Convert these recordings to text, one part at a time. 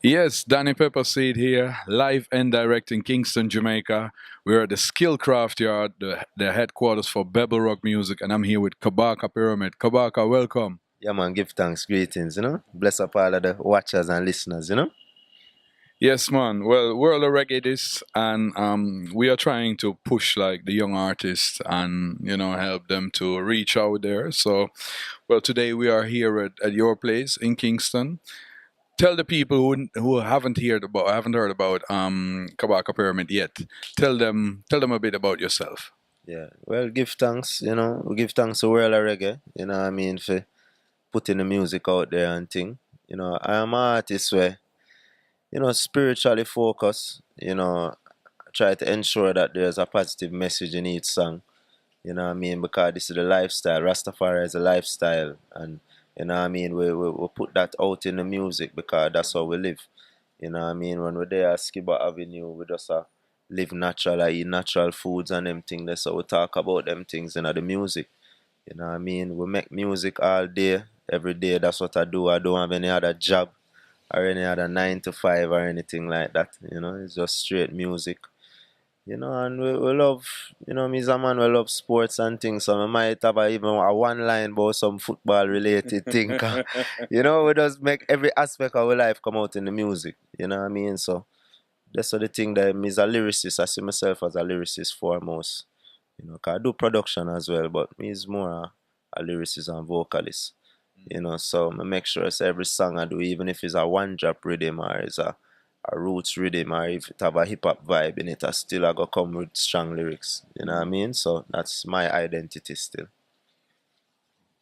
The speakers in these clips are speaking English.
Yes, Danny Pepperseed here, live and direct in Kingston, Jamaica. We're at the Skillcraft Yard, the headquarters for Bebble Rock Music, and I'm here with Kabaka Pyramid. Kabaka, welcome. Yeah, man, give thanks, greetings. Bless up all of the watchers and listeners. Yes, man. Well, World of Reggae this, and we are trying to push like the young artists and help them to reach out there. So, well, today we are here at your place in Kingston. Tell the people who haven't heard about Kabaka Pyramid yet. Tell them a bit about yourself. Yeah, well, give thanks. We give thanks to World of Reggae, what I mean, for putting the music out there and thing. I am an artist where, spiritually focused, try to ensure that there's a positive message in each song. What I mean? Because this is the lifestyle. Rastafari is a lifestyle. And, what I mean? We put that out in the music because that's how we live. What I mean? When we're there at Skiba Avenue, we just live natural, I eat natural foods and them things. That's how we talk about them things in the music. What I mean? We make music all day, every day. That's what I do. I don't have any other job or any other 9 to 5 or anything like that. It's just straight music. And we love, me as a man, we love sports and things. So I might have even a one line about some football related thing. We just make every aspect of our life come out in the music. What I mean? So that's the thing that me as a lyricist, I see myself as a lyricist foremost. 'Cause I do production as well, but me is more a lyricist and vocalist. So I make sure it's every song I do, even if it's a one drop rhythm or it's a roots rhythm or if it have a hip hop vibe in it, I still I go come with strong lyrics. You know what I mean? So that's my identity still.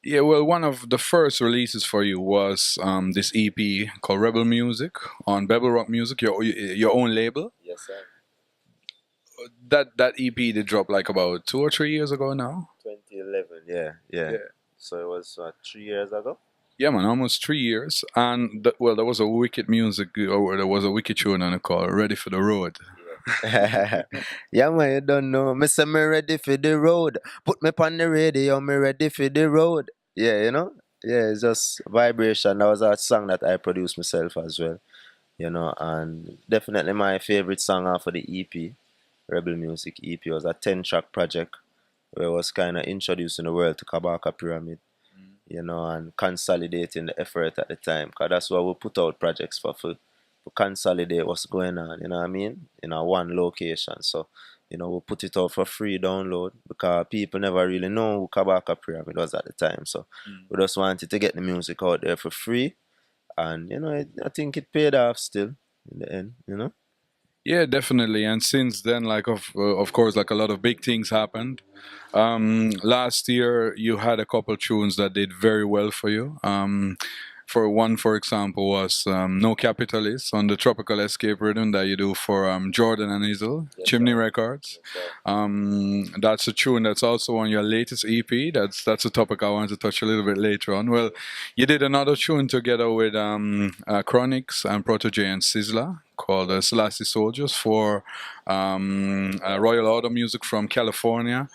Yeah, well, one of the first releases for you was this EP called Rebel Music on Bebble Rock Music, your own label. Yes, sir. That EP did drop like about 2 or 3 years ago now. 2011, yeah. So it was 3 years ago. Yeah, man, almost 3 years. And well, there was a wicked music, or there was a wicked tune on it called "Ready for the Road." Yeah, man, you don't know. Me say me ready for the road. Put me on the radio, me ready for the road. Yeah. Yeah, it's just vibration. That was a song that I produced myself as well. And definitely my favorite song off of the EP, Rebel Music EP, was a 10-track project where I was kind of introducing the world to Kabaka Pyramid. And consolidating the effort at the time. Because that's why we put out projects for consolidate what's going on, you know what I mean, in a one location. So, we put it out for free download because people never really know who Kabaka Pyramid was at the time. So, we just wanted to get the music out there for free. And, I think it paid off still in the end. Yeah, definitely. And since then, like of course, like a lot of big things happened. Last year, you had a couple tunes that did very well for you. For example, was No Capitalist on the Tropical Escape rhythm that you do for Jordan and Hazel, Yes, Chimney sir. Records. Yes, sir. That's a tune that's also on your latest EP. That's a topic I want to touch a little bit later on. Well, you did another tune together with Chronics and Protege and Sizzla called Selassie Soldiers for Royal Auto Music from California.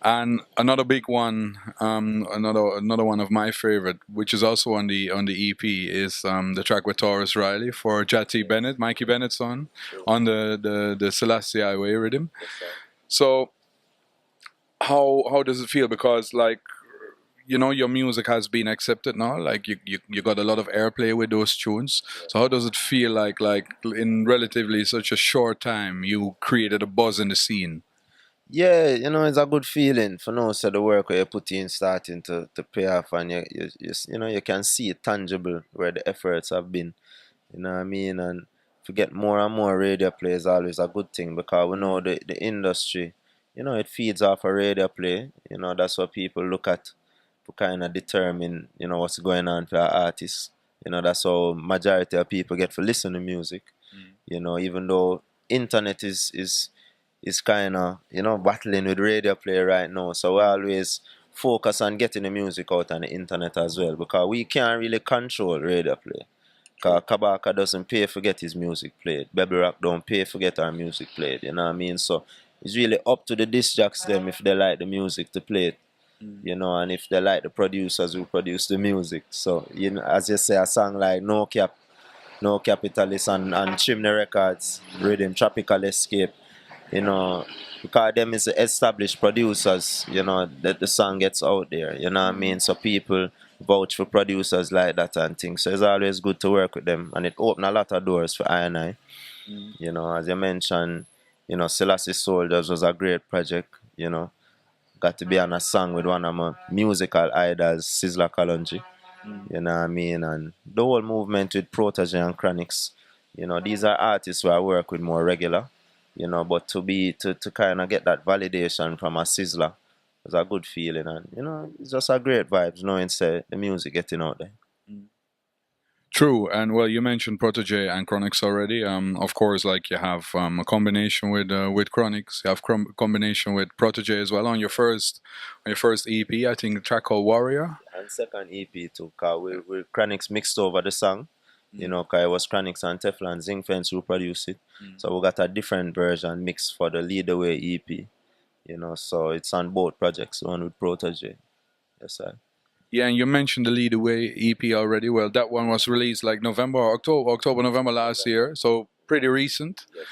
And another big one, another one of my favorite, which is also on the EP, is the track with Taurus Riley for Jati Bennett, Mikey Bennett's son, on the Selassie Highway rhythm. Yes, sir. So how does it feel? Because like your music has been accepted now. Like you got a lot of airplay with those tunes. So how does it feel like in relatively such a short time you created a buzz in the scene? Yeah, it's a good feeling for now. So the work where you put in starting to pay off, and you can see it tangible where the efforts have been. You know what I mean? And to get more and more radio play is always a good thing because we know the industry, it feeds off a radio play. That's what people look at to kind of determine, what's going on for our artists. That's how majority of people get to listen to music. Even though internet is kind of, battling with radio play right now. So we always focus on getting the music out on the internet as well because we can't really control radio play. Because Kabaka doesn't pay for get his music played. Bebble Rock don't pay for get our music played. You know what I mean? So it's really up to the disc jocks them if they like the music to play it. And if they like the producers who produce the music. So, as you say, a song like No Cap, No Capitalist and Chimney Records, Rhythm, Tropical Escape, you know, because them is the established producers, that the song gets out there, you know what I mean? So people vouch for producers like that and things. So it's always good to work with them and it opened a lot of doors for I and I. As you mentioned, Selassie Soldiers was a great project, got to be on a song with one of my musical idols, Sizzla Kalonji. You know what I mean? And the whole movement with Protege and Chronics, these are artists who I work with more regular, but to kind of get that validation from a Sizzla was a good feeling. And, it's just a great vibes knowing say, the music getting out there. True, and well, you mentioned Protege and Chronics already. Of course, like you have a combination with Chronics, you have combination with Protege as well on your first EP. I think a track called Warrior. And second EP too, because we Chronics mixed over the song, because it was Chronics and Teflon Zinc Fence who produced it. So we got a different version mixed for the Lead the Way EP, so it's on both projects, the one with Protege. Yes, sir. Yeah, and you mentioned the Lead Away EP already. Well, that one was released like October, November last year, so pretty recent. Yes.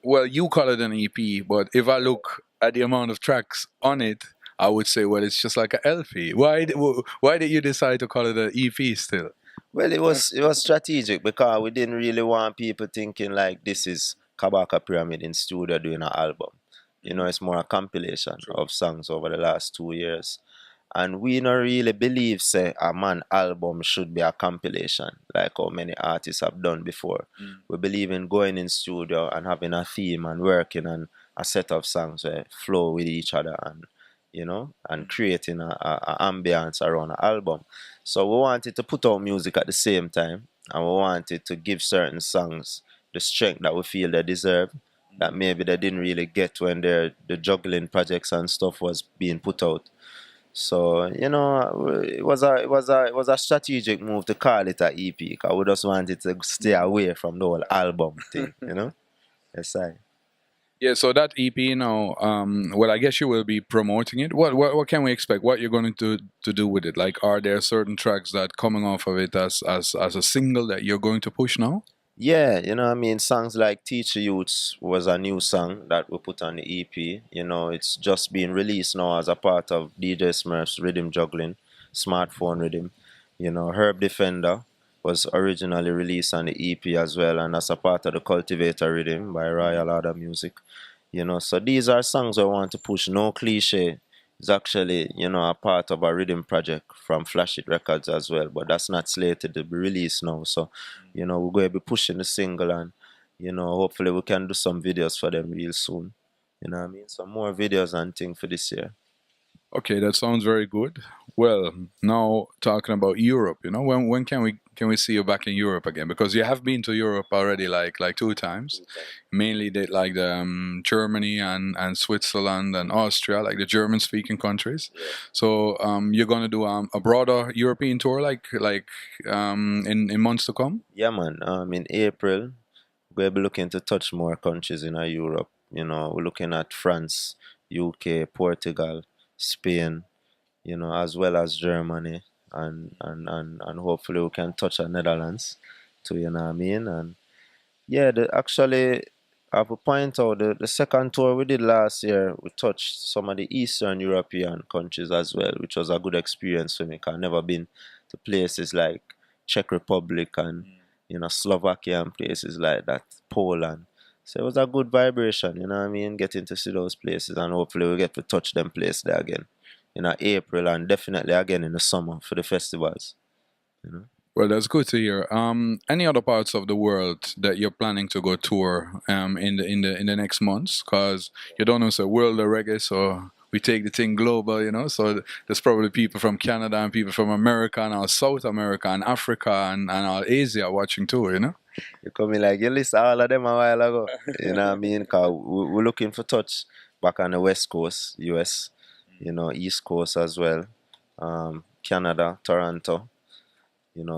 Well, you call it an EP, but if I look at the amount of tracks on it, I would say, well, it's just like a LP. Why did you decide to call it an EP still? Well, it was strategic because we didn't really want people thinking like this is Kabaka Pyramid in studio doing an album. It's more a compilation of songs over the last 2 years. And we don't really believe say a man album should be a compilation like how many artists have done before. We believe in going in studio and having a theme and working on a set of songs that flow with each other and creating a ambience around an album. So we wanted to put out music at the same time and we wanted to give certain songs the strength that we feel they deserve that maybe they didn't really get when the juggling projects and stuff was being put out. So it was a strategic move to call it a EP because we just wanted to stay away from the whole album thing. Yes, I. Yeah, so that EP now, well, I guess you will be promoting it. What can we expect? What you're going to do with it? Like, are there certain tracks that coming off of it as a single that you're going to push now? Yeah, I mean, songs like Teacher Youths was a new song that we put on the EP. It's just being released now as a part of DJ Smurf's Rhythm Juggling, Smartphone Rhythm. Herb Defender was originally released on the EP as well, and as a part of the Cultivator Rhythm by Royal Order Music. So these are songs I want to push. No Cliche is actually, a part of a rhythm project from Flash It Records as well, but that's not slated to be released now. So, we're going to be pushing the single and, hopefully we can do some videos for them real soon. You know what I mean? Some more videos and things for this year. Okay, that sounds very good. Well, now talking about Europe, when can we see you back in Europe again? Because you have been to Europe already, like 2 times. Mainly like the Germany and Switzerland and Austria, like the German-speaking countries. So you're gonna do a broader European tour, in months to come. Yeah, man. In April, we'll be looking to touch more countries in Europe. We're looking at France, UK, Portugal, Spain, as well as Germany, and hopefully we can touch the Netherlands too, you know what I mean? And yeah, actually, I have to point out the second tour we did last year, we touched some of the Eastern European countries as well, which was a good experience for me, 'cause I've never been to places like Czech Republic and, Slovakia and places like that, Poland. So it was a good vibration, you know what I mean? Getting to see those places and hopefully we get to touch them places there again in April and definitely again in the summer for the festivals. You know. Well, that's good to hear. Any other parts of the world that you're planning to go tour in the next months? Because you don't know, it's a world of reggae, so we take the thing global. So there's probably people from Canada and people from America and all South America and Africa and all Asia watching too. You come in like you list all of them a while ago. You know what I mean? Because we're looking for touch back on the West Coast, US, East Coast as well, Canada, Toronto,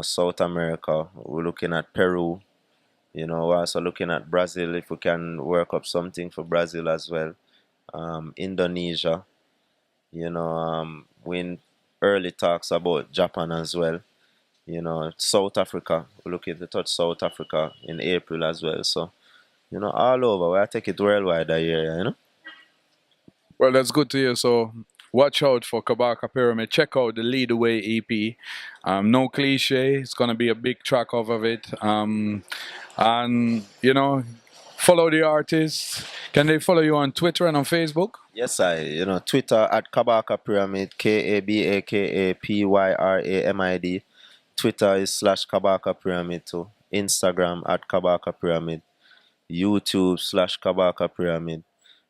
South America. We're looking at Peru, You know, we're also looking at Brazil if we can work up something for Brazil as well. Indonesia, you know, we in early talks about Japan as well. You know, South Africa, we're looking to touch South Africa in April as well. So, you know, all over. We'll take it worldwide that year, you know. Well, that's good to hear. So watch out for Kabaka Pyramid. Check out the Lead Away EP. No cliche. It's gonna be a big track off of it. And you know, follow the artist. Can they follow you on Twitter and on Facebook? Yes, you know, Twitter at Kabaka Pyramid, KABAKAPYRAMID. Twitter is /Kabaka Pyramid too. Instagram at Kabaka Pyramid. YouTube /Kabaka Pyramid.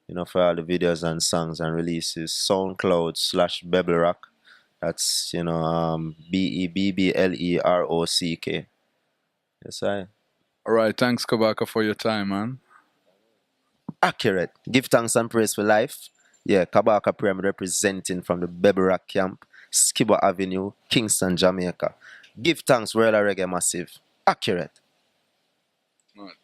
You know, for all the videos and songs and releases. SoundCloud /Bebble Rock. That's, you know, BEBBLEROCK. Yes, All right. Thanks, Kabaka, for your time, man. Accurate. Give thanks and praise for life. Yeah, Kabaka Pyramid representing from the Bebble Rock Camp, Skibo Avenue, Kingston, Jamaica. Give thanks, World of Reggae Massive. Accurate. All right.